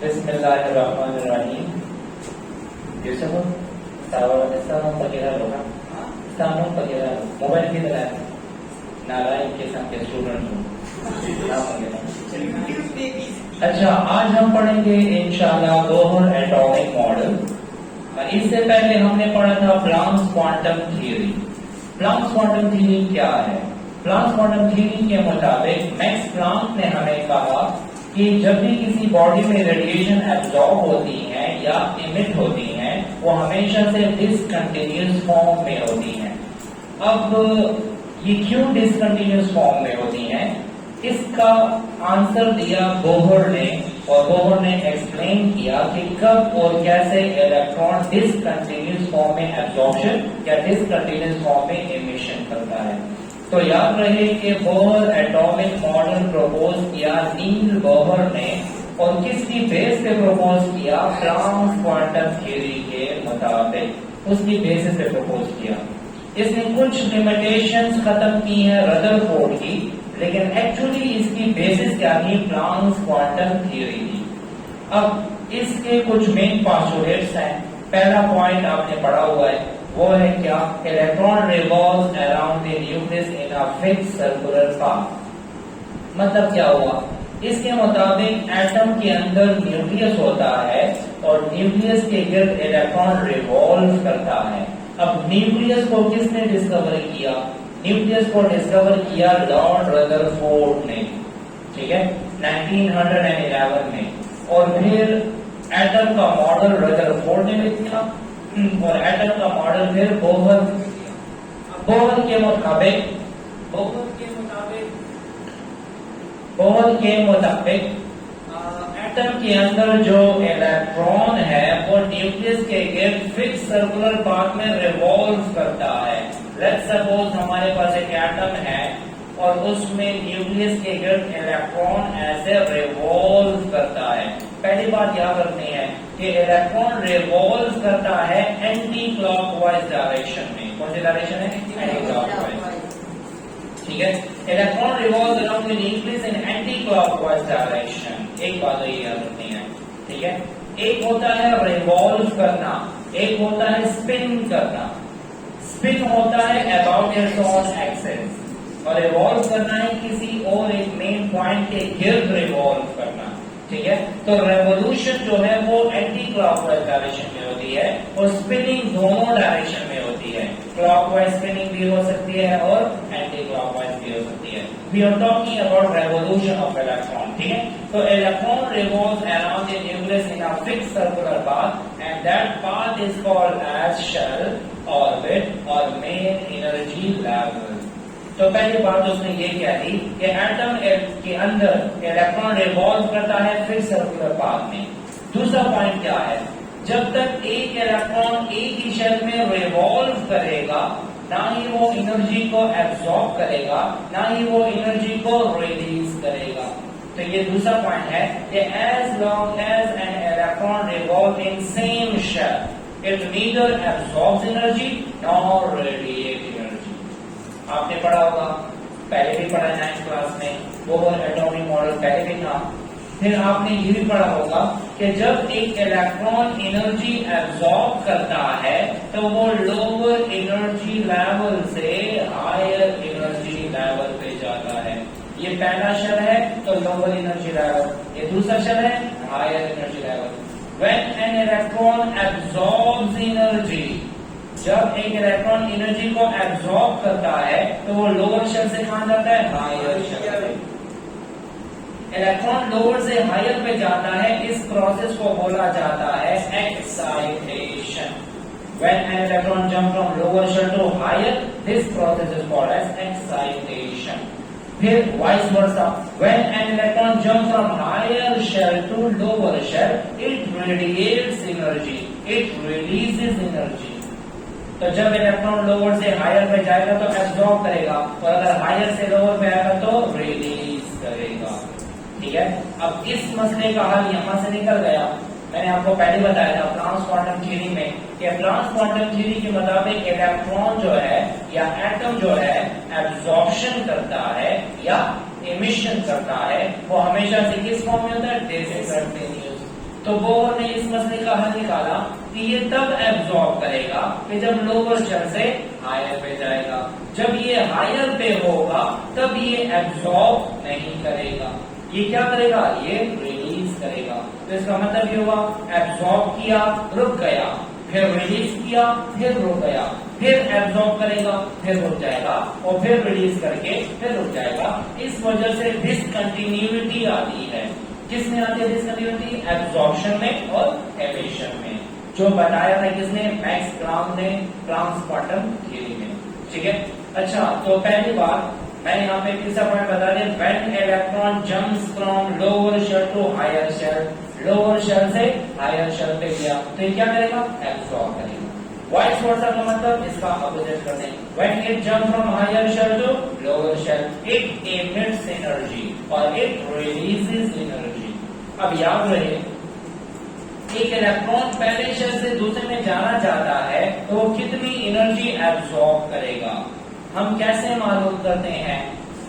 Bismillahirrahmanirrahim. Yusuf, estamos pagkilalo ka? Estamos pagkilalo. Mobile की तरह नारायण के साथ के स्टूडेंट हूँ. अच्छा, आज हम पढ़ेंगे इंशाल्लाह बोहर एटॉमिक मॉडल. इससे पहले हमने पढ़ा था Planck's quantum theory. Planck's quantum theory क्या है? प्लांक्स क्वांटम थ्योरी के मुताबिक मैक्स प्लांक ने हमें कहा कि जब भी किसी बॉडी में रेडिएशन एब्जॉर्ब होती है या इमिट होती है, वो हमेशा से डिसकंटिन्यूअस फॉर्म में होती है. अब ये क्यों डिसकंटिन्यूअस फॉर्म में होती हैं? इसका आंसर दिया बोहर ने, और बोहर ने एक्सप्लेन किया कि कब और कैसे इलेक्ट्रॉन डिसकंटिन्यूअस फॉर्म में एब्जॉर्प्शन या डिसकंटिन्यूअस फॉर्म में एमिशन करता है. तो याद रहे कि बोहर एटॉमिक मॉडल प्रपोज किया नील बोहर ने, और किसकी बेस पे प्रपोज किया? प्लांक्स क्वांटम थ्योरी के मुताबिक उसकी बेसिस पे प्रपोज किया. इसने कुछ लिमिटेशंस खत्म की हैं रदरफोर्ड की, लेकिन एक्चुअली इसकी बेसिस क्या थी? प्लांक्स क्वांटम थ्योरी थी. अब इसके कुछ मेन पोस्टुलेट्स हैं. पहला पॉइंट आपने पढ़ा हुआ है, वो है क्या? Electron revolves around the nucleus in a fixed circular path. मतलब क्या हुआ? इसके मुताबिक एटम के अंदर न्यूक्लियस होता है और न्यूक्लियस के गिर्द इलेक्ट्रॉन रिवॉल्व करता है. अब न्यूक्लियस को किसने डिस्कवर किया? न्यूक्लियस को डिस्कवर किया लॉर्ड रदरफोर्ड ने, ठीक है, 1911 में. और फिर एटम का मॉडल रदरफोर्ड ने लिखा, और एटम का मॉडल फिर बोहर के मुताबिक एटम के अंदर जो इलेक्ट्रॉन है वो न्यूक्लियस के गिर्द फिक्स सर्कुलर पाथ में रिवॉल्व करता है. लेट्स सपोज हमारे पास एक एटम है और उसमें न्यूक्लियस के गिर्द इलेक्ट्रॉन ऐसे रिवॉल्व करता है. पहली बात याद रखनी है कि इलेक्ट्रॉन रिवॉल्व करता है एंटी क्लॉकवाइज डायरेक्शन में. कौन सी डायरेक्शन है? Anti clockwise. ठीक है, electron revolve around the nucleus in anti clockwise direction. एक बात तो ये याद रखनी है, ठीक है. एक होता है रिवॉल्व करना, एक होता है स्पिन करना. स्पिन होता है अबाउट इट्स ओन एक्सिस, और रिवॉल्व करना है किसी और एक मेन पॉइंट के गिर्द रिवॉल्व करना. ठीक है, तो रेवोल्यूशन जो है वो एंटी क्लॉकवाइज डायरेक्शन में होती है और स्पिनिंग दोनों डायरेक्शन में होती है. क्लॉकवाइज स्पिनिंग भी हो सकती है और एंटी क्लॉकवाइज भी हो सकती है. We are talking about revolution of electron. ठीक है, तो electron revolves around the nucleus in a fixed circular path and that path is called as shell, orbit और मेन एनर्जी लेवल. तो पहली बात उसने ये कह दी कि एटम के अंदर इलेक्ट्रॉन रिवॉल्व करता है फिक्स्ड सर्कुलर पाथ में. दूसरा पॉइंट क्या है? जब तक एक इलेक्ट्रॉन एक ही शेल में रिवॉल्व करेगा, ना ही वो एनर्जी को एब्सॉर्ब करेगा, ना ही वो एनर्जी को रिलीज करेगा. तो ये दूसरा पॉइंट है कि as long as an electron revolve in same shell, it neither absorbs energy nor radiate energy. आपने पढ़ा होगा, पहले भी पढ़ा 9th क्लास में, बोहर एटॉमिक मॉडल पहले भी था. फिर आपने ये भी पढ़ा होगा कि जब एक इलेक्ट्रॉन एनर्जी एब्सॉर्ब करता है तो वो लोअर एनर्जी लेवल से हायर एनर्जी लेवल पे जाता है. ये पहला शेल है तो लोअर एनर्जी लेवल, ये दूसरा शेल है higher energy level. When an electron absorbs energy, जब एक इलेक्ट्रॉन एनर्जी को एब्सॉर्ब करता है तो वो लोअर शेल से कहां जाता है? Higher shell. इलेक्ट्रॉन लोअर से हायर पे जाता है, इस प्रोसेस को बोला जाता है excitation. When an electron jump from lower shell to higher, this process is called as excitation. फिर vice versa, when an electron jump from higher shell to lower shell, it radiates energy, it releases energy. तो जब electron lower से higher पे जाएगा तो absorb करेगा, और अगर हायर से लोअर पे आएगा तो रिलीज करेगा. ठीक है, अब इस मसले का हल यहां से निकल गया. मैंने आपको पहले बताया था प्लांक्स क्वांटम थ्योरी में कि प्लांक्स क्वांटम थ्योरी के मुताबिक इलेक्ट्रॉन जो है या एटम जो है एब्जॉर्प्शन करता है या एमिशन करता है, वो हमेशा से किस फॉर्म में होता है? डिसकंटिन्यूअस. तो बोर ने इस मसले का हल निकाला कि ये तब एब्जॉर्ब करेगा कि जब लोअर शेल से हायर पे जाएगा, जब ये हायर पे होगा तब ये एब्जॉर्ब नहीं करेगा, ये क्या करेगा, ये रिलीज करेगा। तो इसका मतलब ये हुआ एब्जॉर्ब किया रुक गया, फिर रिलीज किया फिर रुक गया, फिर एब्जॉर्ब करेगा फिर रुक जाएगा और फिर रिलीज करके फिर रुक जाएगा। इस वजह से डिसकंटिन्यूटी आती है। किसमें आती है डिसकंटिन्यूटी? एब्जॉर्प्शन में और एमिशन में, जो बताया था किसने? मैक्स प्लांक ने प्लांक्स क्वांटम थ्योरी में। ठीक है, अच्छा तो पहली बात मैंने यहाँ पे तीसरा पॉइंट बता दिया, when electron jumps from lower shell to higher shell, lower shell से हायर शेल पे गया तो ये क्या करेगा? एब्जॉर्ब करेगा। वाइस वर्सा का मतलब इसका अपोजिट कर दें, when it jump from higher shell to lower shell it emits energy और इट रिलीजेस एनर्जी। अब याद रहे एक इलेक्ट्रॉन पहले शेल से दूसरे में जाना चाहता है तो वो कितनी एनर्जी एब्जॉर्ब करेगा, हम कैसे मालूम करते हैं?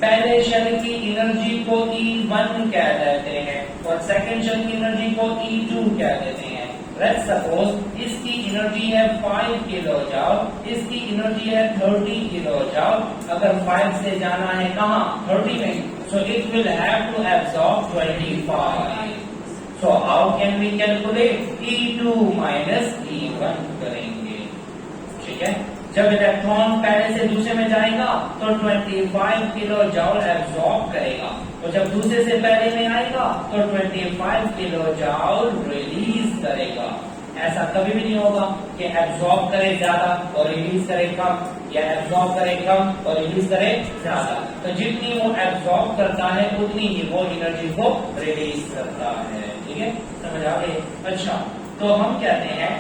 पहले शेल की एनर्जी को E1 कह देते हैं और सेकंड शेल की एनर्जी को E2 कह देते हैं। लेट्स सपोज इसकी एनर्जी है 5 किलो जूल, इसकी एनर्जी है 30 किलो जूल। अगर 5 से जाना है कहाँ? 30 में, so it will have to absorb 25। So how can we calculate? E2 minus E1 करेंगे। ठीक है, जब इलेक्ट्रॉन पहले से दूसरे में जाएगा तो 25 किलो जूल एब्जॉर्ब करेगा और जब दूसरे से पहले में आएगा तो 25 किलो जूल रिलीज करेगा। ऐसा कभी भी नहीं होगा कि एब्जॉर्ब करे ज्यादा और रिलीज करे कम, या एब्जॉर्ब करे कम और रिलीज करे ज्यादा। तो जितनी वो एब्जॉर्ब करता है उतनी ही वो एनर्जी को रिलीज करता है। ठीक है, समझ आ गई? अच्छा तो हम कहते हैं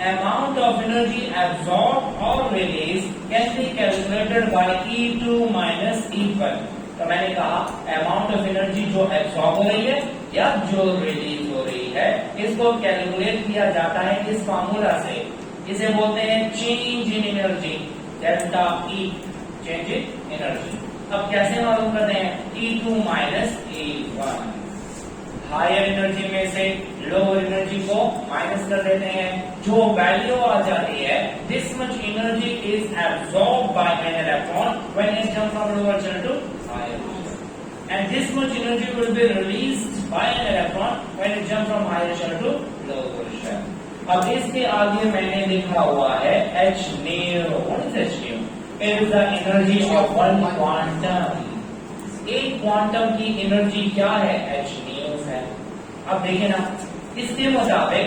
amount of energy absorbed or released can be calculated by E2 minus E1। तो मैंने कहा amount of energy जो absorb हो रही है या जो रिलीज हो रही है इसको कैलकुलेट किया जाता है इस फार्मूला से, इसे बोलते हैं change in energy, delta E, change in energy. अब कैसे मालूम करते हैं? E2 minus E1, higher energy में से लोअर एनर्जी को माइनस कर देते हैं, जो वैल्यू आ जाती है this much energy is absorbed by an electron when it jump from lower shell to higher shell and this much energy will be released by an electron when it jump from higher shell to lower shell. अब इसके आगे मैंने लिखा हुआ है h nu। What is h nu? It is the energy of one quantum. एक quantum की energy क्या है? h nu है। अब देखिए ना, इसके मुताबिक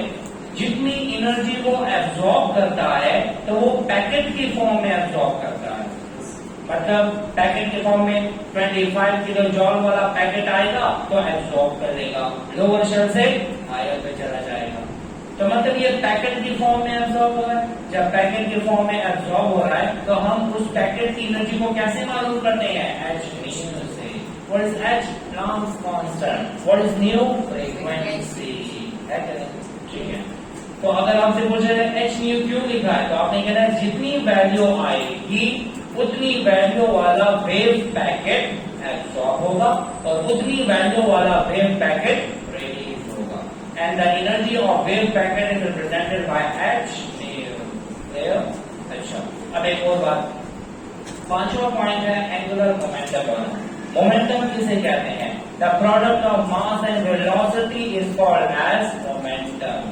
जितनी एनर्जी वो एब्जॉर्ब करता है तो वो पैकेट की फॉर्म में एब्जॉर्ब करता है। मतलब पैकेट के फॉर्म में 25 किलो जूल वाला पैकेट आएगा तो एब्जॉर्ब कर लेगा, लोअर शेल से हायर पे चला जाएगा। तो मतलब ये पैकेट की फॉर्म में एब्जॉर्ब हो रहा है। जब पैकेट की फॉर्म में एब्जॉर्ब हो रहा है तो हम उस पैकेट की एनर्जी को कैसे मालूम करते हैं? h nu से। What is h? Planck's constant. What is nu? Frequency। है क्या? ठीक है, तो अगर आपसे पूछे h nu क्यों लिखा है तो आपने कहना है जितनी वैल्यू आएगी उतनी वैल्यू वाला वेव पैकेट एब्सॉर्ब होगा और उतनी वैल्यू वाला वेव पैकेट रिलीज होगा। And the energy of wave packet is represented by h nu। अच्छा, अब एक और बात, पांचवा पॉइंट है एंगुलर मोमेंटम। मोमेंटम किसे कहते हैं? The product of mass and velocity is called as momentum.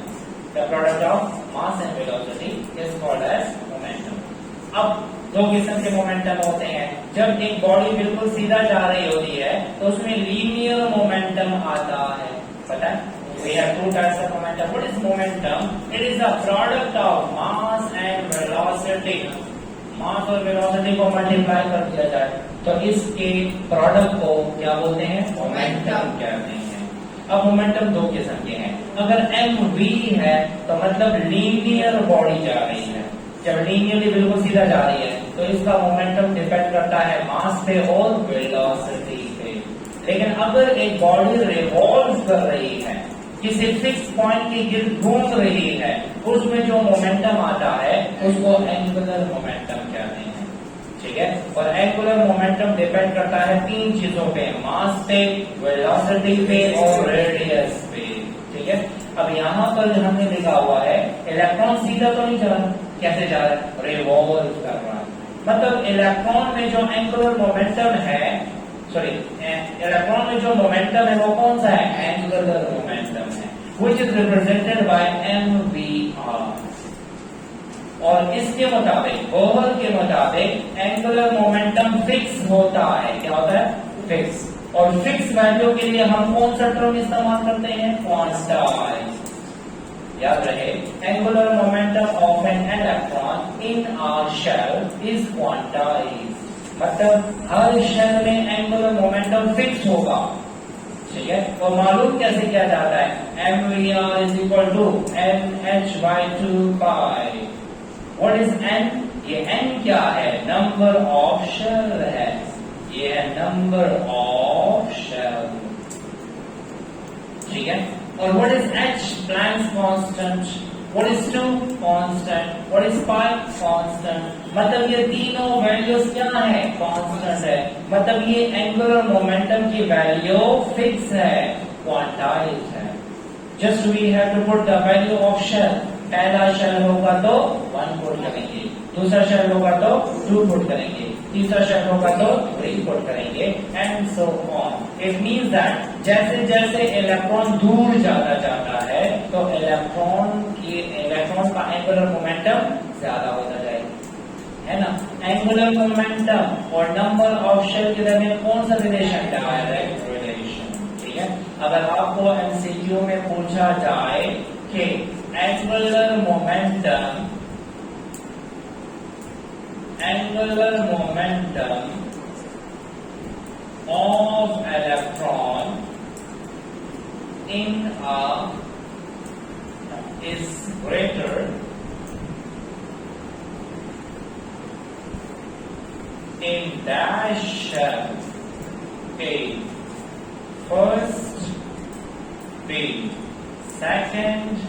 The product of mass and velocity is called as momentum. अब दो किस्म के मोमेंटम होते हैं। जब एक बॉडी बिल्कुल सीधा जा रही होती है तो उसमें लीनियर मोमेंटम आता है। पता है, we have two types of momentum. What is momentum? It is the product of mass and velocity. मास और वेलोसिटी को मल्टीप्लाई कर दिया जाए तो इसके प्रोडक्ट को क्या बोलते हैं? मोमेंटम कहते हैं। अब मोमेंटम दो किस्म के हैं। अगर mv है तो मतलब लीनियर बॉडी जा रही है, जब लीनियरली बिल्कुल सीधा जा रही है तो इसका मोमेंटम डिपेंड करता है मास पे और वेलोसिटी पे। लेकिन अगर एक बॉडी रिवॉल्व कर रही है, किसी फिक्स पॉइंट के गिर्द घूम रही है, उसमें जो मोमेंटम आता है उसको एंगुलर मोमेंटम कहते हैं। ठीक है, और एंगुलर मोमेंटम डिपेंड करता है तीन चीजों पे, मास पे, वेलोसिटी पे और रेडियस पे। ठीक है, अब यहाँ पर जो हमने लिखा हुआ है इलेक्ट्रॉन सीधा तो नहीं जा रहा, कैसे जा रहा है, रिवॉल्व कर रहा है। मतलब इलेक्ट्रॉन में जो एंगुलर मोमेंटम है, सॉरी इलेक्ट्रॉन में जो मोमेंटम है वो कौन सा है, एंगुलर मोमेंटम है, which is represented by mvr। और इसके मुताबिक, बोहर के मुताबिक एंगुलर मोमेंटम फिक्स होता है। क्या होता है, फिक्स। और फिक्स वैल्यू के लिए हम कौन सा टर्म इस्तेमाल करते हैं, क्वांटाइज। याद रहे, angular momentum of an electron in our shell is quantize. मतलब हर शेल में एंगुलर मोमेंटम फिक्स होगा, ठीक है। और मालूम कैसे किया जाता है, mvr is equal to nh/2π। What is n, ये n क्या है, नंबर ऑफ शेल है, ये है नंबर ऑफ शेल, ठीक है। और what is h, Planck's constant, what is 2, constant, what is pi, constant. मतलब ये तीनों वैल्यूज क्या है, कांस्टेंट है। मतलब ये एंगुलर मोमेंटम की वैल्यू फिक्स है, क्वांटाइज है। Just we have to put the value of shell. पहला शेल होगा तो 1 पुट करेंगे, दूसरा शेल होगा तो 2 पुट करेंगे, तीसरा शेल होगा तो 3 पुट करेंगे, and so on. It means that जैसे जैसे इलेक्ट्रॉन दूर जाता है तो इलेक्ट्रॉन का एंगुलर मोमेंटम ज्यादा होता जाएगा, है ना। एंगुलर मोमेंटम और नंबर ऑफ शेल के दरमियान कौन सा रिलेशन, डायरेक्ट रिलेशन, ठीक है। अगर आपको एमसीक्यू में पूछा जाए कि angular momentum of electron in a is greater in dash shell A, first B, second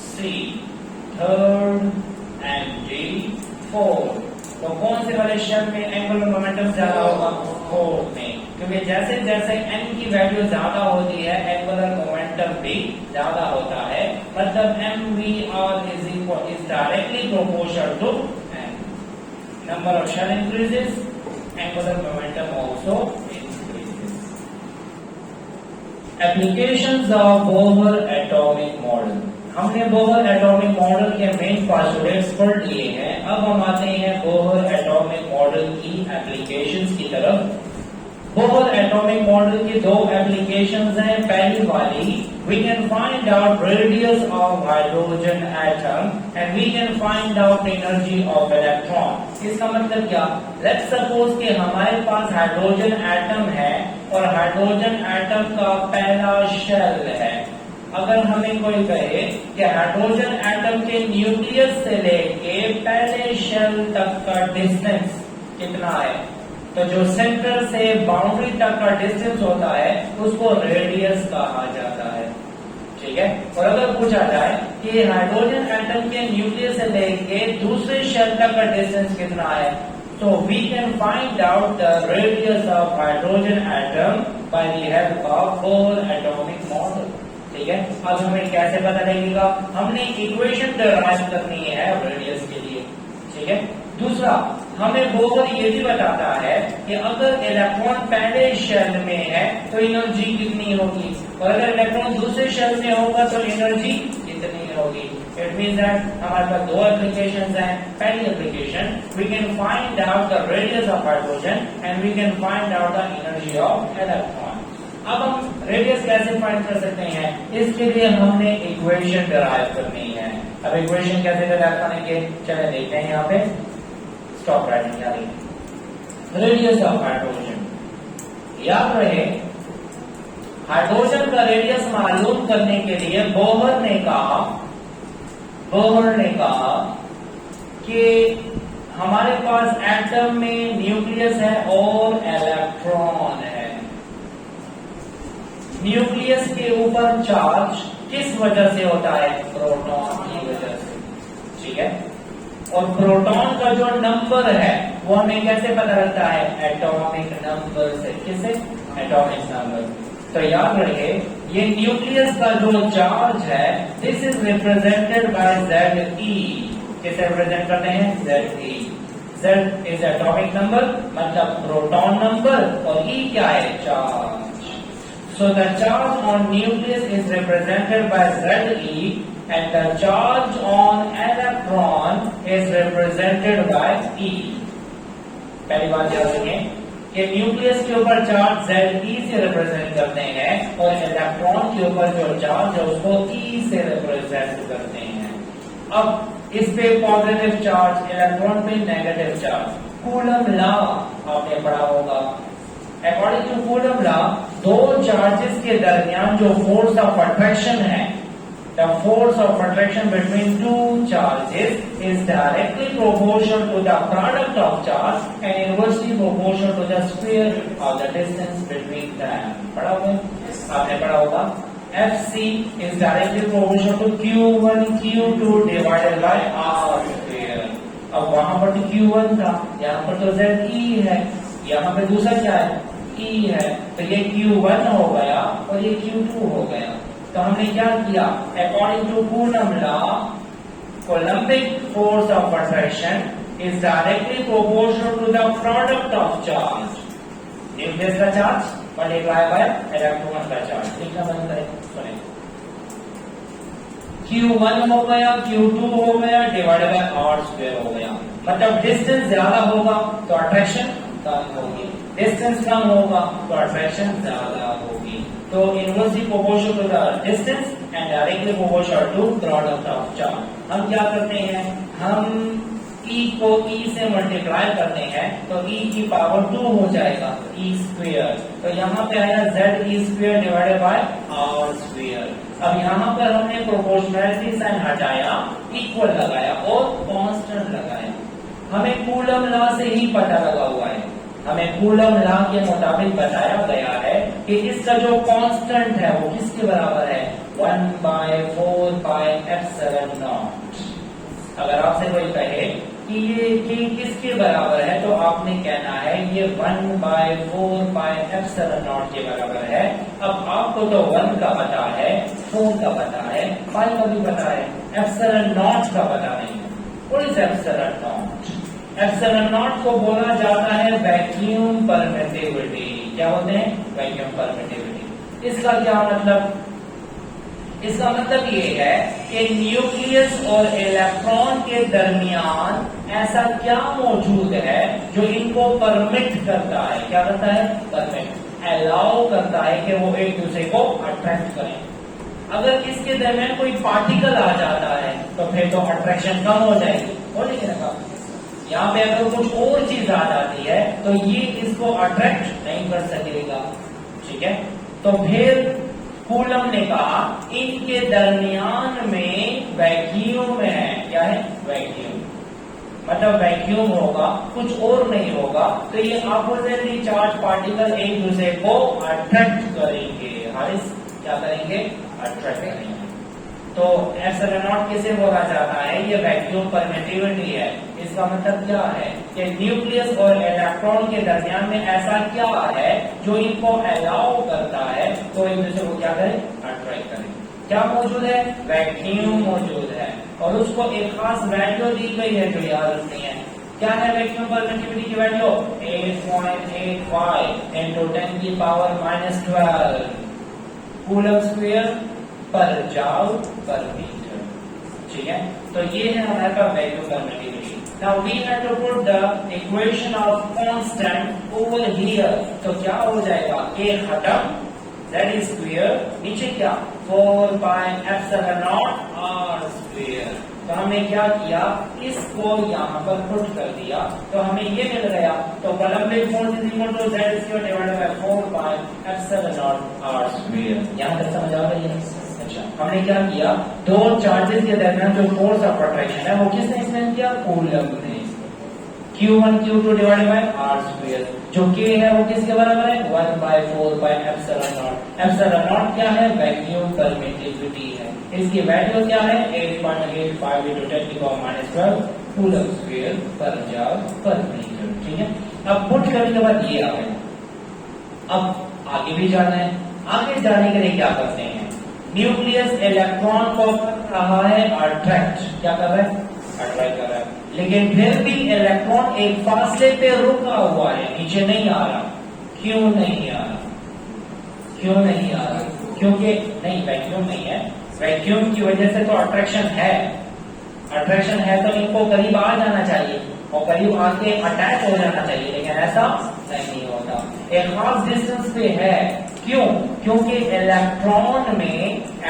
C, third and D, fourth। तो कौन से वाले शेल में एंगुलर मोमेंटम ज्यादा होगा, फोर्थ में, क्योंकि जैसे जैसे n की वैल्यू ज्यादा होती है एंगुलर मोमेंटम भी ज्यादा होता है। मतलब mvr is directly proportional to n। Number of shell increases, angular momentum also increases। Applications of Bohr atomic model। हमने बोहर एटॉमिक मॉडल के मेन पोस्टुलेट्स पढ़ लिए हैं। अब हम आते हैं बोहर एटॉमिक मॉडल की एप्लीकेशंस की तरफ। बोहर एटॉमिक मॉडल की दो एप्लीकेशंस हैं। पहली वाली, we can find out radius of hydrogen atom and we can find out energy of electron. इसका मतलब क्या, लेट्स सपोज कि हमारे पास हाइड्रोजन एटम है और हाइड्रोजन एटम का पहला शेल है। अगर हमें कोई कहे कि हाइड्रोजन एटम के न्यूक्लियस से लेके पहले शेल तक का डिस्टेंस कितना है, तो जो सेंटर से बाउंड्री तक का डिस्टेंस होता है उसको रेडियस कहा जाता है, ठीक है। और अगर पूछा जाए कि हाइड्रोजन एटम के न्यूक्लियस से लेके दूसरे शेल तक का डिस्टेंस कितना है, तो we can find out the radius of hydrogen atom by the help of Bohr atomic model, ठीक है। अब हमें कैसे पता लगेगा, हमने इक्वेशन डिराइव करनी है रेडियस के लिए, ठीक है। दूसरा, हमें बोहर ये भी बताता है कि अगर इलेक्ट्रॉन पहले शेल में है तो एनर्जी कितनी होगी, और अगर इलेक्ट्रॉन दूसरे शेल में होगा तो एनर्जी कितनी होगी। इट मींस दैट हमारे पास दो एप्लीकेशंस हैं। पहली application, we can find out the radius of hydrogen and we can find out the energy of electron. अब हम रेडियस कैसे फाइंड कर सकते हैं, इसके लिए हमने इक्वेशन डिराइव करनी है। अब इक्वेशन कैसे डिराइव करेंगे, चले देखते हैं। यहाँ पे स्टॉप राइटिंग, याद रेडियस ऑफ हाइड्रोजन, याद रहे हाइड्रोजन का रेडियस मालूम करने के लिए बोहर ने कहा कि हमारे पास एटम में न्यूक्लियस है और इलेक्ट्रॉन है। न्यूक्लियस के ऊपर चार्ज किस वजह से होता है, प्रोटॉन की वजह से, ठीक है। और प्रोटॉन का जो नंबर है वो हमें कैसे पता लगता है, एटॉमिक नंबर से। किससे, एटॉमिक नंबर। तो याद रखिए ये न्यूक्लियस का जो चार्ज है this is represented by Ze। किसे रिप्रेजेंट करते हैं? Ze। Z is atomic number मतलब प्रोटॉन नंबर और E क्या है? Charge. So the charge on nucleus is represented by Ze and the charge on electron is represented by E। पहली बात याद रखें कि न्यूक्लियस के ऊपर चार्ज Ze से रिप्रेजेंट करते हैं और इलेक्ट्रॉन के ऊपर जो चार्ज है उसको E से रिप्रेजेंट करते हैं। अब इस पे पॉजिटिव चार्ज, इलेक्ट्रॉन पे नेगेटिव चार्ज। कूलम लॉ आपने पढ़ा होगा। अकॉर्डिंग टू कूलम लॉ दो चार्जेस के दरमियान जो फोर्स ऑफ अट्रैक्शन है, the force of attraction between two charges is directly proportional to the product of charge and inversely proportional to the square of the distance between them। पढ़ा होगा? आपने पढ़ा होगा Fc is directly proportional to Q1 Q2 divided by R square। अब वहां पर तो Q1 था, यहाँ पर तो Ze है, यहाँ पे दूसरा क्या है? E है, तो ये Q1 हो गया और ये Q2 हो गया। तो हमने क्या किया? According to Coulomb law coulombic force of attraction is directly proportional to the product of charge, nucleus का चार्ज मल्टीप्लाई बाय इलेक्ट्रॉन का चार्ज। लिखना बंद करें, सुने Q1 हो गया, Q2 हो गया डिवाइडेड बाय R स्क्वायर हो गया। मतलब डिस्टेंस ज्यादा होगा तो अट्रैक्शन कम होगी, डिस्टेंस कम होगा तो अट्रैक्शन ज्यादा होगी। तो inversely proportional to the distance and directly proportional to product of charge. हम क्या करते हैं? हम E को E से मल्टीप्लाई करते हैं तो E की पावर 2 हो जाएगा, E स्क्वायर। तो यहाँ पे आया Ze square divided by R square. अब यहाँ पर हमने प्रोपोर्शनैलिटी साइन हटाया, इक्वल लगाया और कांस्टेंट लगाया। हमें कूलम लॉ से ही पता लगा हुआ है, हमें कूलम लॉ के मुताबिक बताया गया है कि इसका जो कांस्टेंट है वो किसके बराबर है? 1/4πε0। अगर आपसे कोई कहे कि ये किसके बराबर है तो आपने कहना है ये 1/4πε0 के बराबर है। अब आपको तो 1 का पता है, 4 का पता है, पाई का भी पता है, ε0 का पता नहीं है। What is ε0? ε0 को बोला जाता है वैक्यूम परमिटिविटी। क्या बोलते हैं? Vacuum permittivity. इसका क्या मतलब? इसका मतलब ये है कि न्यूक्लियस और इलेक्ट्रॉन के दरमियान ऐसा क्या मौजूद है जो इनको परमिट करता है? क्या करता है? परमिट, अलाउ करता है कि वो एक दूसरे को अट्रैक्ट करें। अगर इसके दरमियान कोई पार्टिकल आ जाता है तो फिर तो अट्रैक्शन कम हो जाएगी, हो नहीं रखा। यहाँ पे अगर कुछ और चीज आ जाती है तो ये इसको अट्रैक्ट नहीं कर सकेगा, ठीक है। तो फिर कूलम ने कहा इनके दरमियान में वैक्यूम है। क्या है? वैक्यूम मतलब वैक्यूम होगा, कुछ और नहीं होगा। तो ये अपोजिटली चार्ज पार्टिकल एक दूसरे को अट्रैक्ट करेंगे। हारिस क्या करेंगे? अट्रैक्ट करेंगे। तो ε0 किसे बोला जाता है? ये वैक्यूम परमिटिविटी है। इसका मतलब क्या है कि न्यूक्लियस और इलेक्ट्रॉन के दरमियान में ऐसा क्या है जो इनको अलाउ करता है तो एक दूसरे को क्या करे? अट्रैक्ट करे। क्या मौजूद है? वैक्यूम मौजूद है और उसको एक खास वैल्यू दी गई है जो याद रखनी है। क्या है वैक्यूम परमिटिविटी की वैल्यू? 8.85 into 10⁻⁻12 कूलम स्क्वायर पर जाउल पर मीटर, ठीक है। तो ये है हमारा vacuum permittivity. Now we have to put the equation of constant over here। तो क्या हो जाएगा? A खत्म, Z स्क्वायर, नीचे क्या? 4πε0 R स्क्वायर। तो हमने क्या किया? इसको यहाँ पर पुट कर दिया तो हमें ये मिल गया। तो coulombic force is equal to Z square divided by 4πε0 R square. यहाँ तक समझ आ रही है? हमने क्या किया? दो चार्जेस के दरमियान जो फोर्स ऑफ अट्रैक्शन है वो किसने एक्सप्लेन किया? कूलम ने। Q1 Q2 divided by R square. जो K है वो किसके बराबर है? 1/4πε0। ε0 क्या है? वैक्यूम परमिटिविटी है। इसकी वैल्यू क्या है? 8.85 into 10⁻12 कूलम स्क्वायर पर जूल पर मीटर, ठीक है। अब पुट करने के बाद ये आ गया। अब आगे भी जाना है आगे जाने के लिए क्या करते हैं, न्यूक्लियस इलेक्ट्रॉन को कर रहा है अट्रैक्ट, क्या कर रहा है, अट्रैक्ट कर रहा है, लेकिन फिर भी इलेक्ट्रॉन एक फासले पे रुका हुआ है, नीचे नहीं आ रहा। क्यों नहीं आ रहा, क्यों नहीं आ रहा, क्योंकि नहीं वैक्यूम नहीं है, वैक्यूम की वजह से तो अट्रैक्शन है, अट्रैक्शन है तो इनको करीब आ जाना चाहिए और करीब आके अटैच हो जाना चाहिए, लेकिन ऐसा नहीं होता, एक खास डिस्टेंस पे है। क्यों, क्योंकि इलेक्ट्रॉन में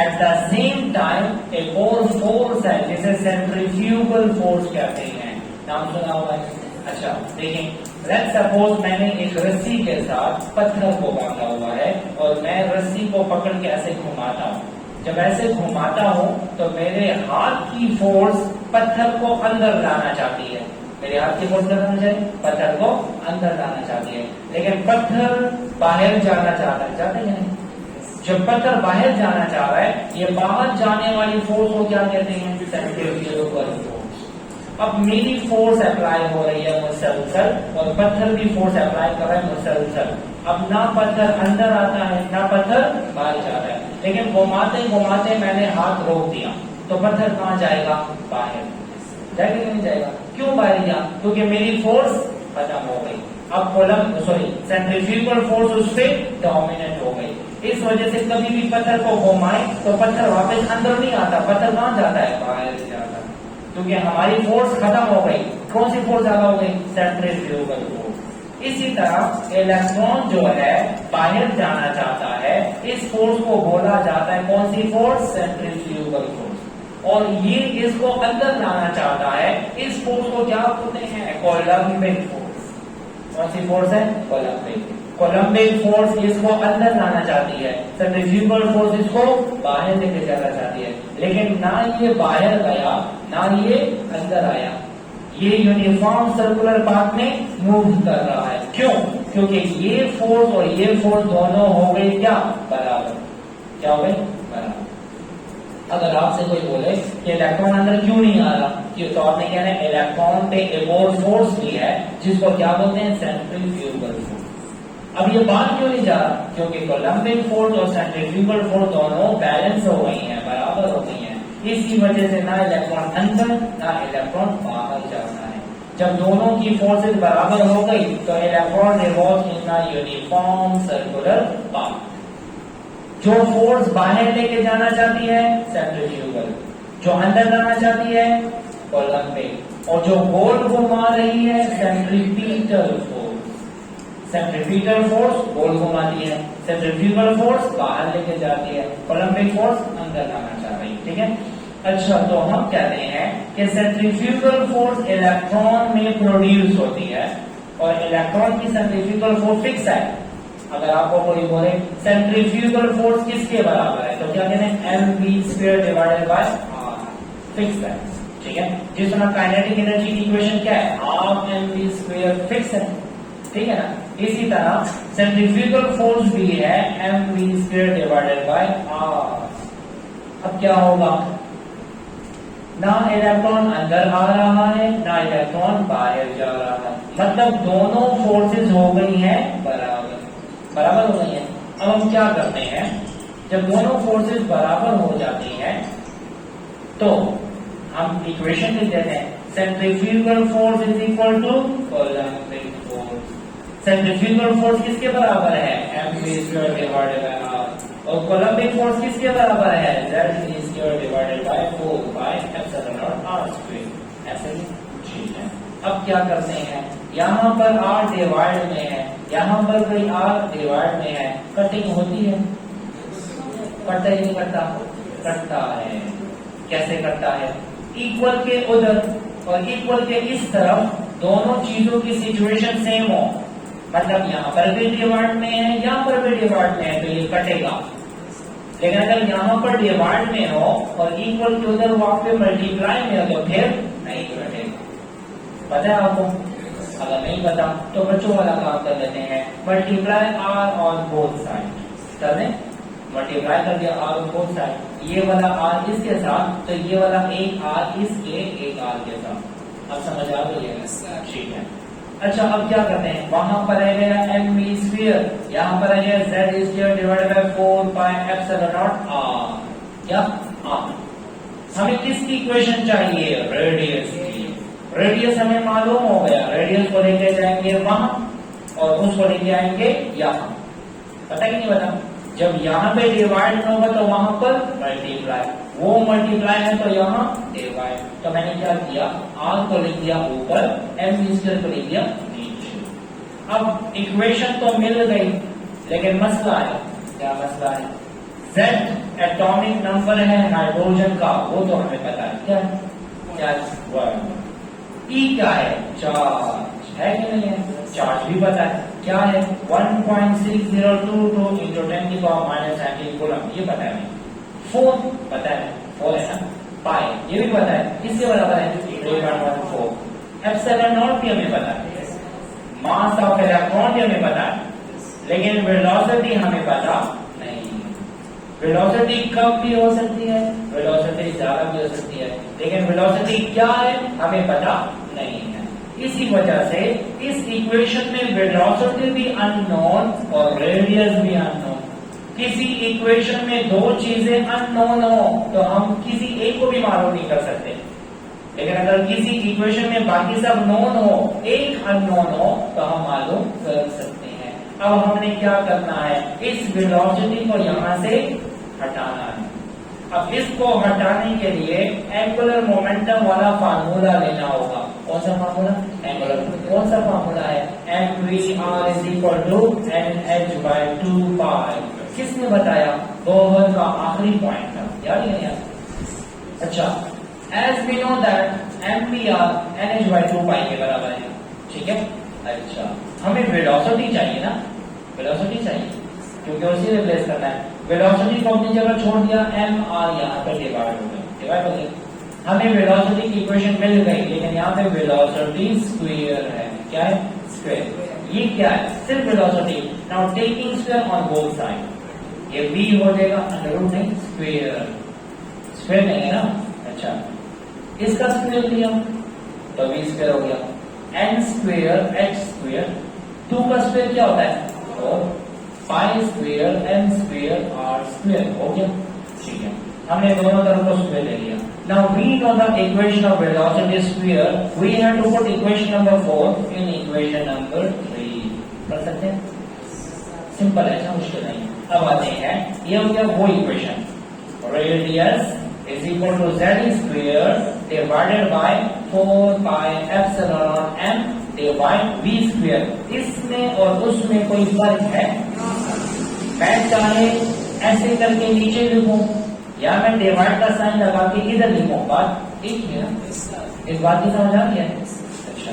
एट द सेम टाइम एक और फोर्स है जिसे सेंट्रीफ्यूगल फोर्स कहते हैं, नाम सुना हुआ है। अच्छा देखिए, लेट्स सपोज मैंने एक रस्सी के साथ पत्थर को बांधा हुआ है और मैं रस्सी को पकड़ के ऐसे घुमाता हूँ, जब ऐसे घुमाता हूं तो मेरे हाथ की फोर्स पत्थर को अंदर लाना चाहती है, मेरे हाथ की फोर्स लाना चाहिए, पत्थर को अंदर लाना चाहती है, लेकिन पत्थर बाहर जाना चाहता है, चाहते हैं नहीं? जब पत्थर बाहर जाना चाह रहा है, ये बाहर जाने वाली फोर्स को क्या कहते हैं, सेंट्रीफ्यूगल फोर्स। अब मेरी फोर्स अप्लाई हो रही है मुसलसल और पत्थर भी फोर्स अप्लाई कर रहा है मुसलसल। अब ना पत्थर अंदर आता है ना पत्थर बाहर जा रहा है, लेकिन घुमाते घुमाते मैंने हाथ रोक दिया तो पत्थर कहाँ जाएगा, बाहर जाएगा कि नहीं जाएगा, क्यों बाहर जा, क्योंकि मेरी फोर्स खत्म हो गई। अब सेंट्रीफ्यूगल फोर्स उस पर डोमिनेट हो गई, इस वजह से कभी भी पत्थर को घुमाए तो पत्थर वापस अंदर नहीं आता, पत्थर कहाँ जाता है, बाहर जाता है, क्योंकि हमारी फोर्स खत्म हो गई। कौन सी फोर्स ज्यादा हो गई, सेंट्रीफ्यूगल फोर्स। इसी तरह इलेक्ट्रॉन जो है बाहर जाना चाहता है, इस फोर्स को बोला जाता है कौन सी फोर्स, सेंट्रीफ्यूगल फोर्स, और ये इसको अंदर लाना चाहता है, इस फोर्स को क्या बोलते हैं, कोलम्बिक फोर्स। कौन सी फोर्स है, कोलम्बिक। कोलम्बिक फोर्स इसको अंदर लाना चाहती है, सेंट्रीफ्यूगल फोर्स इसको बाहर लेके जाना चाहती है, लेकिन ना ये बाहर गया ना ये अंदर आया, ये यूनिफॉर्म सर्कुलर पाथ में मूव कर रहा है। क्यों, क्योंकि ये फोर्स और ये फोर्स दोनों हो गए क्या, बराबर। क्या हो गए, बराबर। अगर आपसे कोई बोले कि इलेक्ट्रॉन अंदर क्यों नहीं आ रहा, तो आपने कहना है इलेक्ट्रॉन पे एक और फोर्स भी है जिसको क्या बोलते हैं, सेंट्रीफ्यूगल फोर्स। अब ये बात क्यों नहीं जा रहा, क्योंकि कोलम्बिक फोर्स और सेंट्रीफ्यूगल फोर्स दोनों बैलेंस हो गई हैं, बराबर हो गई हैं, इसी वजह से ना इलेक्ट्रॉन अंदर ना इलेक्ट्रॉन बाहर जाना है। जब दोनों की फोर्सेस बराबर हो गई तो electron revolves in a uniform circular path. जो फोर्स बाहर लेके जाना चाहती है, सेंट्रीफ्यूगल, जो अंदर लाना चाहती है, कोलम्बिक, और जो गोल घुमा रही है, सेंट्रीपिटल फोर्स। सेंट्रीपिटल फोर्स गोल घुमाती है, सेंट्रीफ्यूगल फोर्स बाहर लेके जाती है, कोलम्बिक फोर्स अंदर लाना चाह रही है, ठीक है। अच्छा, तो हम कहते हैं कि सेंट्रीफ्यूगल फोर्स इलेक्ट्रॉन में प्रोड्यूस होती है और इलेक्ट्रॉन की सेंट्रीफ्यूगल फोर्स फिक्स है। अगर आपको कोई बोले सेंट्रीफ्यूगल फोर्स किसके बराबर है, तो क्या कहते हैं, mv² divided by r, fix है, ठीक है। जिस तरह काइनेटिक एनर्जी की इक्वेशन क्या है, हाफ mv² फिक्स है, ठीक है ना। इसी तरह सेंट्रीफ्यूगल फोर्स भी है mv² डिवाइडेड बाय r। अब क्या होगा, ना इलेक्ट्रॉन अंदर आ रहा है ना इलेक्ट्रॉन बाहर जा रहा है, मतलब दोनों फोर्सेस हो गई हैं बराबर, बराबर हो गई है। अब हम क्या करते हैं, जब दोनों फोर्सेस बराबर हो जाती हैं तो हम इक्वेशन लिख देते हैं, centrifugal force is equal to coulombic force. Centrifugal force किसके बराबर है, mv² डिवाइडेड बाय r, और कोलम्बिक फोर्स किसके बराबर है, z² डिवाइडेड बाय 4πε0r²। ऐसे ही ठीक है। अब क्या करते हैं, यहाँ पर r डिवाइड में है, यहाँ पर कोई r डिवाइड में है, कटिंग होती है, कटता ही नहीं कटता, कटता है। कैसे कटता है, इक्वल के उधर और इक्वल के इस तरफ दोनों चीजों की सिचुएशन सेम हो, मतलब यहाँ पर भी डिवाइड में है यहाँ पर भी डिवाइड में है तो ये कटेगा, लेकिन अगर यहाँ पर डिवाइड में हो और इक्वल के उधर वहां पे मल्टीप्लाई में हो तो फिर नहीं कटेगा। पता है आपको, अगर नहीं पता तो बच्चों वाला काम कर लेते हैं, multiply r on both side कर दें, मल्टीप्लाई कर दिया r ऑन बोथ साइड, ये वाला r इसके साथ तो ये वाला एक r इसके एक r के साथ। अब समझ आ गई है, ठीक है। अच्छा अब क्या करते हैं, वहां पर आ गया एम वी स्क्वायर, यहाँ पर आ गया Z square divided by 4 pi epsilon naught R, क्या आर। हमें किसकी इक्वेशन चाहिए, रेडियस की। रेडियस हमें मालूम हो गया, रेडियस को लेके जाएंगे वहां और उसको लेके आएंगे यहाँ, पता कि नहीं पता। जब यहाँ पे डिवाइड होगा तो वहां पर मल्टीप्लाई, वो मल्टीप्लाई है तो यहाँ डिवाइड। तो मैंने क्या किया, आर को लिख दिया ऊपर, एम स्क्वायर को लिख दिया नीचे। अब इक्वेशन तो मिल गई, लेकिन मसला है, क्या मसला है, Z एटॉमिक नंबर है हाइड्रोजन का, वो तो हमें पता है, क्या क्या E क्या है, चार्ज है कि नहीं है, चार्ज भी पता है, क्या है 1.6022 इंटू 10⁻⁻19 कूलम, ये पता है, 4 पता है, 4 है ना, पाई ये भी पता है, इसके बराबर है 3.14, एप्सिलॉन नॉट भी हमें पता है, मास ऑफ इलेक्ट्रॉन भी हमें पता है, लेकिन वेलोसिटी हमें पता नहीं। वेलोसिटी कम भी हो सकती है, वेलोसिटी ज्यादा भी हो सकती है, लेकिन वेलोसिटी क्या है हमें पता नहीं है। इसी वजह से इस इक्वेशन में वेलोसिटी भी अननोन और रेडियस भी अननोन। किसी इक्वेशन में दो चीजें अननोन हो तो हम किसी एक को भी मालूम नहीं कर सकते, लेकिन अगर किसी इक्वेशन में बाकी सब नोन हो, एक अननोन हो तो हम मालूम कर सकते हैं। अब हमने क्या करना है, इस वेलोसिटी को यहां से हटाना है। अब इसको हटाने के लिए एंगुलर मोमेंटम वाला फार्मूला लेना होगा। कौन सा फार्मूला, एंगुलर, कौन सा फार्मूला है, mvr is equal to nh/2 pi. किसने बताया, बोहर का आखिरी पॉइंट था, याद है यार। अच्छा, as we know that mvr nh/2 pi के बराबर है, ठीक है। अच्छा, हमें वेलोसिटी चाहिए ना, वेलोसिटी चाहिए क्योंकि उसी रिप्लेस करना है। वेलोसिटी को अपनी जगह छोड़ दिया, एम आर यहाँ पर डिवाइड हो गया, डिवाइड हो गया। हमें वेलोसिटी की इक्वेशन मिल गई, लेकिन यहाँ पे वेलोसिटी स्क्वायर है, क्या है, स्क्वायर। ये क्या है, सिर्फ velocity. Now taking square on both side, ये v हो जाएगा अंडर रूट नहीं, स्क्वायर, स्क्वायर नहीं है ना। अच्छा, इसका स्क्वायर लिया तो v स्क्वायर हो गया, n स्क्वायर h स्क्वायर, 2 का स्क्वायर क्या होता है, 4, pi square n square r square हो गया, ठीक है। हमने दोनों तरफ को स्क्वायर ले लिया। Now we know the equation of velocity square, we have to put equation number 4 in equation number 3। कर सकते हैं, सिंपल है, ऐसा मुश्किल नहीं। अब आते हैं, ये हो गया वो equation, radius is equal to z square divided by 4 pi epsilon m divide v square. इसमें और उसमें कोई फर्क है, मैं चाहे ऐसे करके नीचे लिखूं या मैं डिवाइड का साइन लगा के इधर लिखूं, बात एक है ना, इस बात की समझ आ गई है। अच्छा,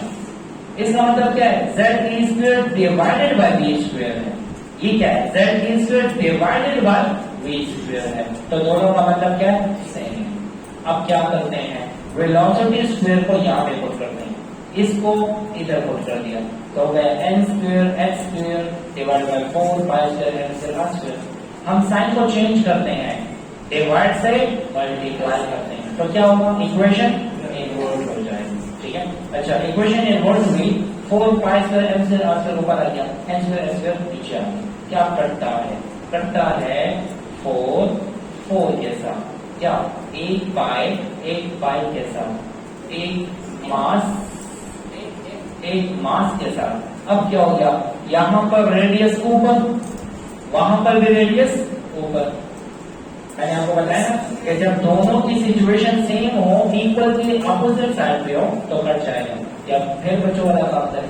इसका मतलब क्या है, z square divided bye v square है, ये क्या है, z square divided bye v square है, तो दोनों का मतलब क्या है, सेम है। अब क्या करते हैं, वेलोसिटी स्क्वायर को यहाँ पे पुट करते हैं, इसको इधर पुट कर दिया तो हो गया n square h square divide by 4 pi square n square. हम साइन को चेंज करते हैं, डिवाइड से मल्टीप्लाई करते हैं, तो क्या होगा, इक्वेशन इनवर्ट हो जाएगी, ठीक है। अच्छा, इक्वेशन इनवर्ट हुई, 4 pi square m square r square ऊपर आ गया, n स्क्वायर h स्क्वायर नीचे आ गया। क्या कटता है, कटता है 4 के साथ, क्या 1 पाई के साथ, एक मास के साथ। अब क्या हो गया, यहां पर रेडियस ऊपर, वहां पर भी रेडियस ऊपर। मैंने आपको बताया ना कि जब दोनों की सिचुएशन सेम हो, इक्वल की अपोजिट साइड पे हो तो कट जाएगा। या फिर बच्चों वाला काम है,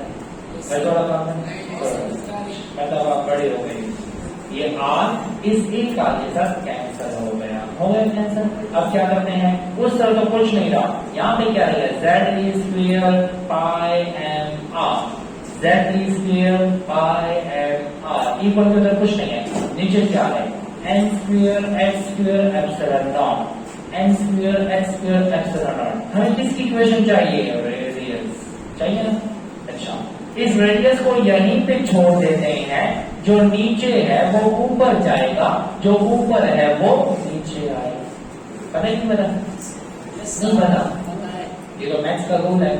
बच्चों वाला काम है, मतलब आप बड़े हो गए, ये r इस एक का के साथ कैंसिल हो गया, कैंसिल। अब क्या करते हैं, उस तरह तो कुछ नहीं रहा, यहाँ पे क्या है, z square pi m r, z square pi m r equal के उधर कुछ नहीं है, नीचे क्या है, n square h square epsilon not, n square h square epsilon not. हमें किसकी इक्वेशन चाहिए, रेडियस चाहिए ना। अच्छा, इस रेडियस को यहीं पे छोड़ देते हैं, जो नीचे है वो ऊपर जाएगा, जो ऊपर है वो नीचे आएगा। पता है नहीं, पता नहीं, पता, ये तो मैथ्स का रूल है।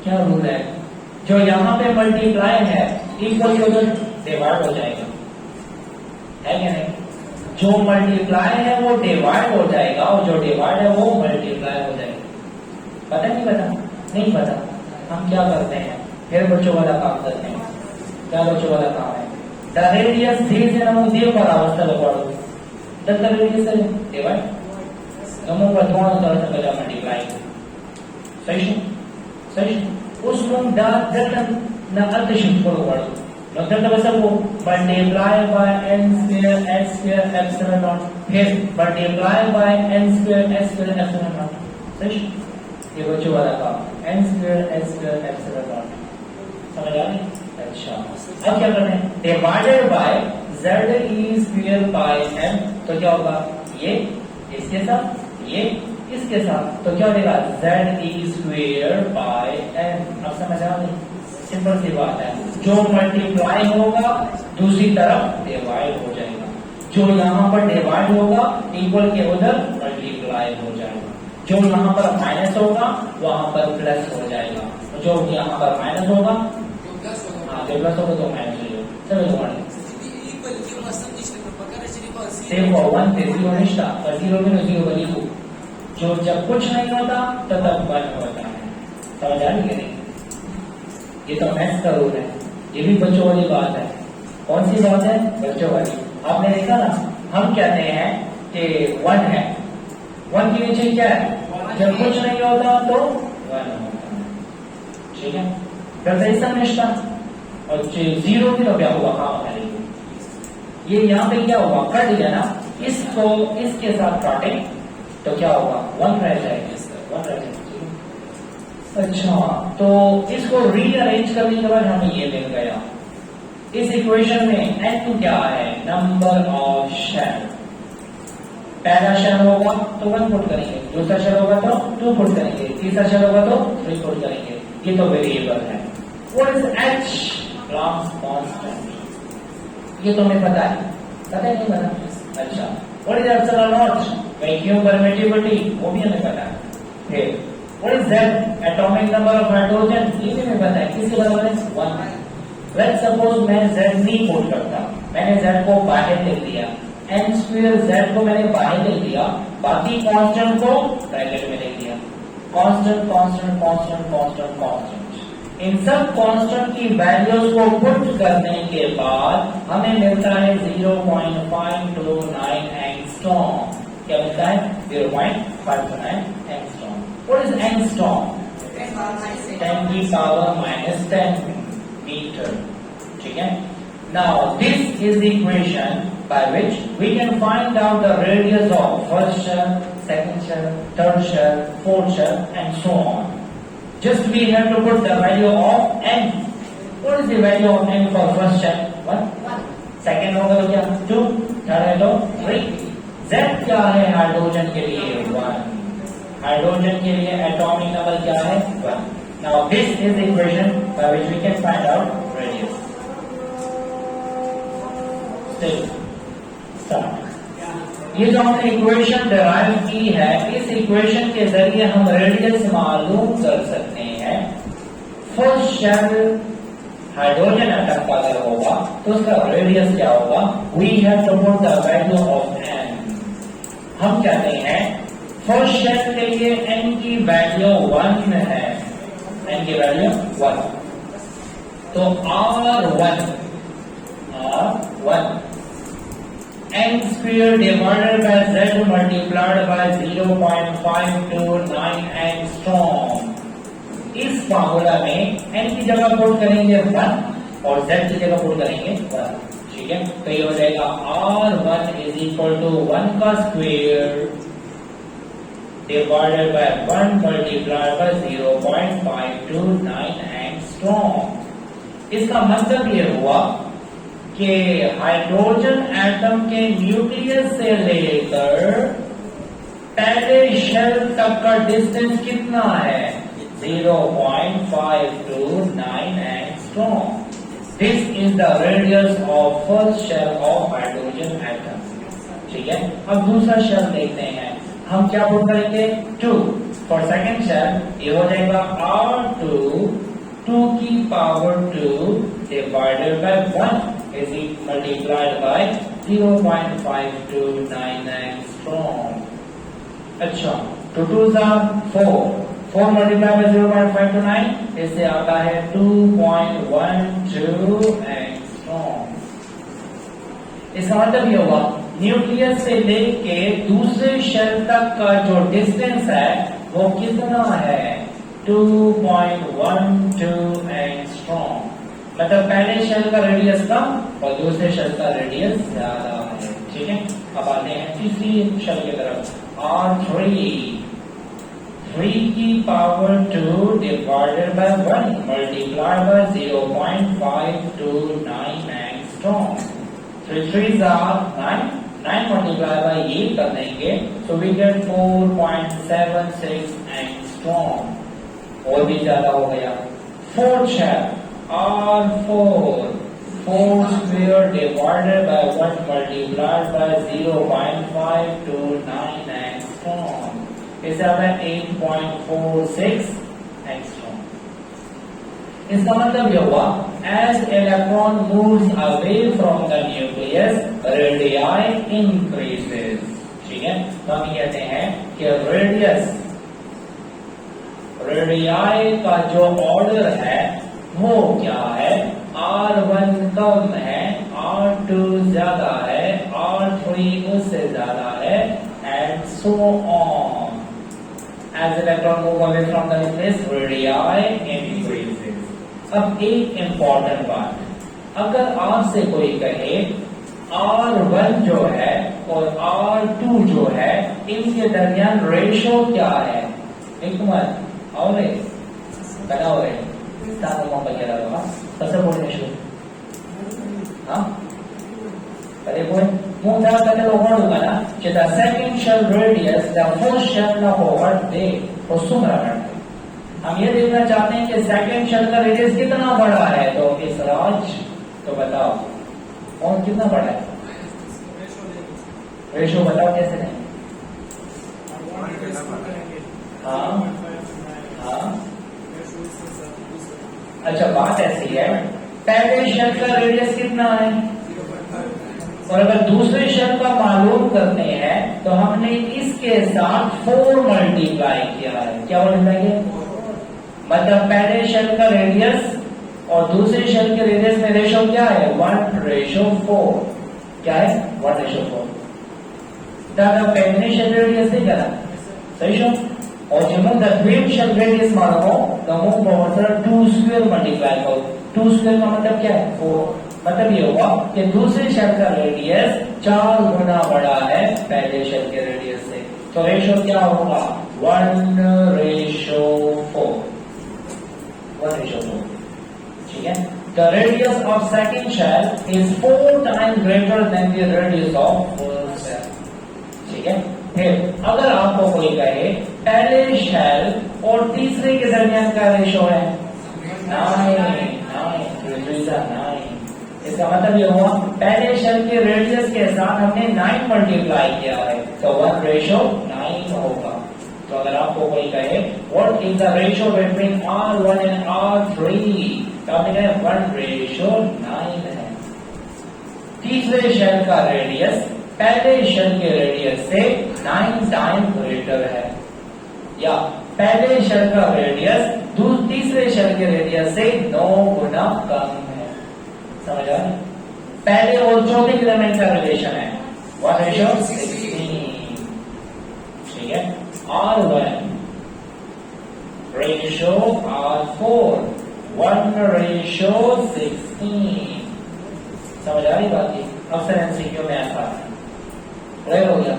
क्या रूल है, जो यहाँ पे मल्टीप्लाई है इक्वल के उधर डिवाइड हो जाएगा, है क्या नहीं? जो मल्टीप्लाई है वो डिवाइड हो जाएगा और जो डिवाइड है वो मल्टीप्लाई हो जाएगा। पता नहीं पता? नहीं पता। हम क्या करते हैं फिर बच्चों वाला काम करते हैं। क्या बच्चों वाला काम है? द रेडियस धीरे से नमो देव पर अवस्था लगाओ द रेडियस है डिवाइड नमो पर दोनों तरफ से मल्टीप्लाई सही सही उसमें द दटन न अर्थ शिफ्ट करो मतलब सबको multiply by n square x square epsilon naught फिर multiply by n square x square epsilon naught सही। ये बच्चों वाला काम n square x square epsilon naught समझ आ गई? अच्छा अब क्या करना है? Divided by z e square by m तो क्या होगा? ये इसके साथ ये इसके साथ तो क्या हो जाएगा? z e square by m। अब समझ आ गई? सिंपल सी बात है, जो मल्टीप्लाई होगा दूसरी तरफ डिवाइड हो जाएगा, जो यहाँ पर डिवाइड होगा इक्वल के उधर मल्टीप्लाई हो जाएगा, जो यहाँ पर माइनस होगा वहां पर प्लस हो जाएगा, जो यहाँ पर माइनस होगा हाँ जो प्लस होगा तो माइनस हो जाएगा। चलो देखो 1 पे 0 निष्ठा और 0 में 0 लिखो, जो जब कुछ नहीं होता तो तब 1 होता है। समझ आ रही है? ये तो मैथ्स का रूल है, ये भी बच्चों वाली बात है। कौन सी बात है? बच्चों वाली। आपने देखा ना, हम कहते हैं कि 1 है, 1 के नीचे क्या है? जब कुछ नहीं होता तो 1 होता है, ठीक है? फिर निष्ठा और 0 की तो क्या हुआ? हाँ ये यहाँ पे क्या हुआ? कट गया ना, इसको इसके साथ काटे तो क्या होगा? 1 रह जाएगा, 1 रह जाएगा। अच्छा तो इसको रीअरेंज करने के बाद हमें ये मिल गया। इस इक्वेशन में n क्या है? Number of shell. पहला शेल होगा तो 1 पुट करेंगे, दूसरा शेल होगा तो 2 पुट करेंगे, तीसरा शेल होगा तो 3 पुट करेंगे। ये तो वेरिएबल है। What is h? Planck's constant. ये तो हमें पता है, पता है नहीं पता? अच्छा what is epsilon not? Vacuum permittivity, वो भी हमें पता है। फिर What is Z? Atomic number of hydrogen? ये भी हमें पता है, किसके बराबर है? 1। Let's suppose मैं Z नहीं पुट करता, मैंने Z को बाहर ले लिया, n स्क्वायर Z को मैंने बाहर ले लिया, बाकी कांस्टेंट को ब्रैकेट में ले लिया। Constant constant constant constant constant, इन सब कांस्टेंट की वैल्यूज को पुट करने के बाद हमें मिलता है 0.529 एंगस्ट्रॉम। क्या मिलता है? 0.529 एंगस्ट्रॉम। What is angstrom? 10 की पावर -10 मीटर, ठीक है? Now this is the equation by which we can find out the radius of first shell, second shell, third shell, fourth shell, and so on. Just we have to put the value of n. What is the value of n for first shell? 1. Second होगा तो क्या? 2. Third है तो 3. Z क्या है hydrogen के लिए? 1. Hydrogen के लिए एटॉमिक नंबर क्या है? 1. Now this is the equation by which we can find out radius. Start. ये जो हमने इक्वेशन डिराइव की है, इस इक्वेशन के जरिए हम रेडियस मालूम कर सकते हैं। फर्स्ट शेल हाइड्रोजन एटम का अगर होगा तो उसका रेडियस क्या होगा? We have to put the value of n। हम कहते हैं फर्स्ट शेल के लिए n की वैल्यू 1 है, n की वैल्यू 1, तो R1 n square divided by z multiplied by 0.529 angstrom. इस फार्मूला में n की जगह पुट करेंगे 1 और z की जगह पुट करेंगे 1, ठीक है? तो ये हो जाएगा R1 इज इक्वल टू 1 का square divided by 1 multiplied by 0.529 angstrom. इसका मतलब ये हुआ कि हाइड्रोजन एटम के न्यूक्लियस से लेकर पहले शेल तक का डिस्टेंस कितना है? 0.529 angstrom. This is the radius of first shell of hydrogen atom, ठीक है? अब दूसरा शेल देखते हैं, हम क्या पुट करेंगे? 2 फॉर सेकेंड शेल। ये हो जाएगा R2 2 की power 2 divided by 1 is multiplied by 0.5299 angstrom. अच्छा, 2 2 4, 4 मल्टीप्लाई बाय 0.529 इससे आता है 2.12 एंगस्ट्रॉम। इसका मतलब ये हुआ न्यूक्लियस से लेके दूसरे शेल तक का जो डिस्टेंस है वो कितना है, 2.12 एंगस्ट्रॉम। मतलब पहले शेल का रेडियस कम और दूसरे शेल का रेडियस ज्यादा है। ठीक है, अब आते हैं तीसरी शेल की तरफ। R3 3 की power 2 divided by 1 multiplied by 0.529 angstrom. 3 3 9, 9 multiply by ये कर देंगे so we get 4.76 एंगस्ट्रॉम, और भी ज्यादा हो गया। Fourth shell R4 4 square divided by 1 multiplied by 0.529 angstrom, इसे आता है 8.46 एंगस्ट्रॉम। इसका मतलब यह हुआ as electron moves away from the nucleus radii increases। ठीक है, तो हम कहते हैं कि रेडियाई का जो ऑर्डर है वो क्या है, R1 कम है, R2 ज्यादा है, R3 उससे ज्यादा है, and so on। As electron move away from the nucleus radii increases। अब एक इंपॉर्टेंट बात, अगर आपसे कोई कहे R1 जो है और R2 जो है इनके दरमियान रेशो क्या है, एक मत और बताओ रे कसं बोल रेशो, हाँ अरे बोल मुंह था कहते होगा ना कि the second shell radius the first shell ना होगा दे और सुन रहा है। हम ये देखना चाहते हैं कि सेकंड शेल का रेडियस कितना बड़ा है, तो इस राज तो बताओ और कितना बड़ा है, रेशो बताओ कैसे नहीं। हाँ हाँ, अच्छा बात ऐसी है, पहले शेल का रेडियस कितना है और अगर दूसरे शेल का मालूम करते हैं तो हमने इसके साथ 4 मल्टीप्लाई किया है। क्या मल्टीप्लाई किया, मतलब पहले शेल का रेडियस और दूसरे शेल के रेडियस में रेशो क्या है, 1:4। क्या है, 1:4। दादा पहले शेल रेडियस नहीं करा सही शो, और जब द ट्विन शेल रेडियस मानो तो मूव फॉरवर्ड 2 स्क्वायर मल्टीप्लाई करो। 2 स्क्वायर का मतलब क्या है, 4। मतलब ये होगा कि दूसरे शेल का रेडियस 4 गुना बड़ा है पहले शेल के रेडियस से, तो रेशो क्या होगा, 1:4। 1:4। ठीक है, the radius of second shell is 4 times greater than the radius of first shell। ठीक है, फिर अगर आपको कोई कहे पहले शेल और तीसरे के दरमियान का रेशो है 9, इसका मतलब ये हुआ पहले शेल के रेडियस के साथ हमने 9 मल्टीप्लाई किया है, तो 1:9 होगा। तो अगर आपको कोई कहे what is the ratio between R1 and R3, तो आपने कहा 1:9 है। तीसरे शेल का रेडियस पहले शेल के रेडियस से 9 टाइम ग्रेटर है, या पहले शेल का रेडियस तीसरे शेल के रेडियस से 9 गुना कम है। समझ आए, पहले और चौथे के दरमियान का रिलेशन है 1:16। ठीक है, R1 रेशियो R4 1:16। समझ आ रही बात की, अक्सर एमसीक्यू में ऐसा है, क्लियर हो गया।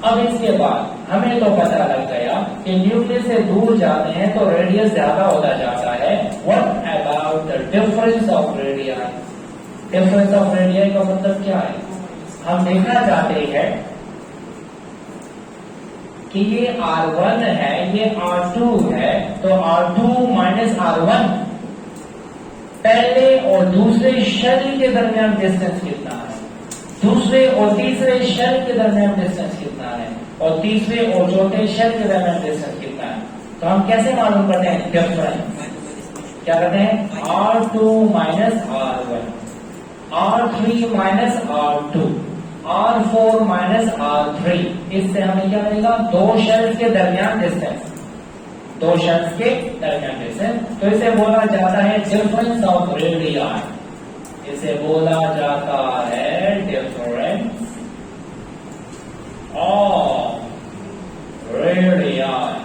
अब इसके बाद हमें तो पता लग गया कि न्यूक्लियस से दूर जाते हैं तो रेडियस ज्यादा होता जाता है। What about the difference of radius, difference of radius का मतलब क्या है, हम देखना चाहते हैं कि ये R1 है, ये R2 है, तो R2 माइनस R1 पहले और दूसरे शेल के दरमियान डिस्टेंस कितना है, दूसरे और तीसरे शेल के दरमियान डिस्टेंस कितना है, और तीसरे और चौथे शेल के दरमियान डिस्टेंस कितना है। तो हम कैसे मालूम करते हैं डिफरेंस, क्या करते हैं R2 minus R1, R3 minus R2, R4 minus R3। इससे हमें क्या मिलेगा, दो शेल्स के दरमियान डिस्टेंस, दो शेल्स के दरमियान डिस्टेंस। तो इसे बोला जाता है डिफरेंस ऑफ रेडियस, इसे बोला जाता है difference of radius,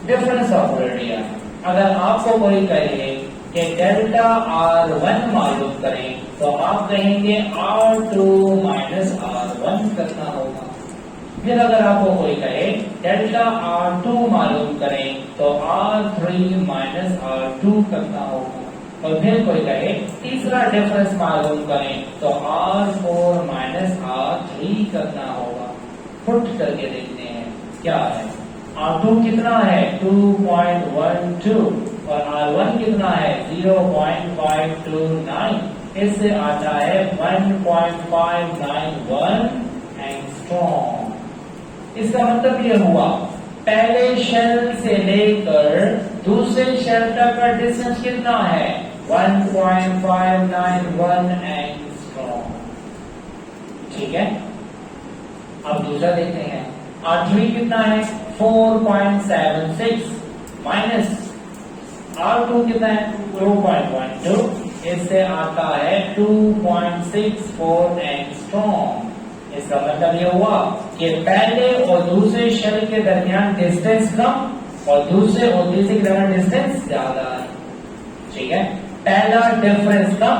difference of radius. अगर आपको कोई कहे कि डेल्टा R1 मालूम करें तो आप कहेंगे R2 माइनस R1 करना होगा। फिर अगर आपको कोई कहे डेल्टा R2 मालूम करें तो R3 माइनस R2 करना होगा। और फिर कोई कहे तीसरा डिफरेंस मालूम करें तो R4 माइनस R3 करना होगा। पुट करके देखते हैं क्या है। R2 कितना है 2.12 और R1 कितना है 0.529, इससे आता है 1.591 एंगस्ट्रॉम। इसका मतलब ये हुआ पहले शेल से लेकर दूसरे शेल तक का डिस्टेंस कितना है 1.591 एंगस्ट्रॉम। ठीक है, अब दूसरा देखते हैं। R3 कितना है 4.76 माइनस R2 कितना है 2.12, इससे आता है 2.64 एंगस्ट्रॉम। इसका मतलब ये हुआ कि पहले और दूसरे शेल के दरमियान डिस्टेंस कम और दूसरे और तीसरे के दरमियान डिस्टेंस ज्यादा है। ठीक है, पहला डिफरेंस कम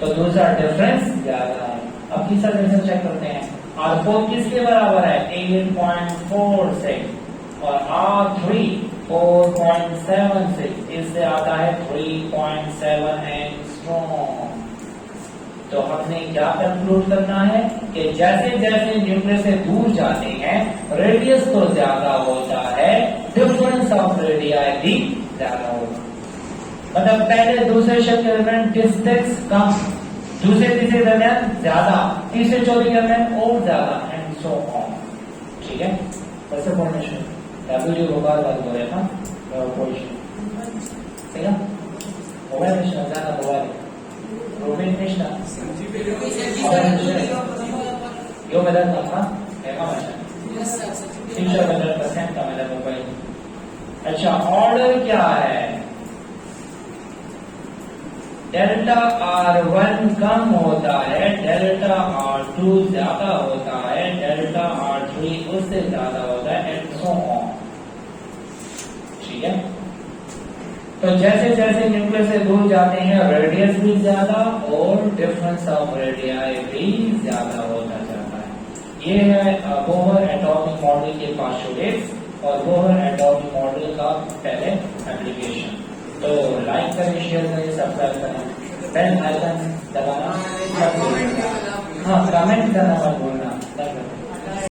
तो दूसरा डिफरेंस ज्यादा है। अब तीसरा डिफरेंस चेक करते हैं। R4 किसके बराबर है 8.46 और R3 4.76, इससे आता है 3.7 एंगस्ट्रॉम। तो हमने क्या कंक्लूड करना है कि जैसे जैसे न्यूक्लियस से दूर जाते हैं रेडियस तो ज्यादा होता है, डिफरेंस ऑफ रेडियस भी ज्यादा होगा। मतलब पहले दूसरे शेल के दरमियान डिस्टेंस कम, दूसरे तीसरे दरमियान ज्यादा, तीसरे चौथे के दरमियान और ज्यादा, एंड सो ऑन। ठीक है, वैसे फॉर्मेशन डब्ल्यू होगा बात हो रहा था पोजीशन। ठीक है, मोबाइल मिशन ज्यादा मोबाइल रोबिन मिशन यो मेरा था एका मिशन 300% का मेरा मोबाइल। अच्छा, ऑर्डर क्या है, डेल्टा R1 कम होता है, डेल्टा R2 ज्यादा होता है, डेल्टा R3 उससे ज्यादा होता है, एंड सो ऑन। ठीक है, तो जैसे जैसे न्यूक्लियस से दूर जाते हैं रेडियस भी ज्यादा और डिफरेंस ऑफ रेडियाई भी ज्यादा होता जाता है। ये है बोहर एटॉमिक मॉडल के पोस्टुलेट्स और बोहर एटॉमिक मॉडल का पहले एप्लीकेशन। तो लाइक करें, शेयर करें, सब्सक्राइब करें, बेल आइकन दबाना, हाँ कमेंट करना मत भूलना।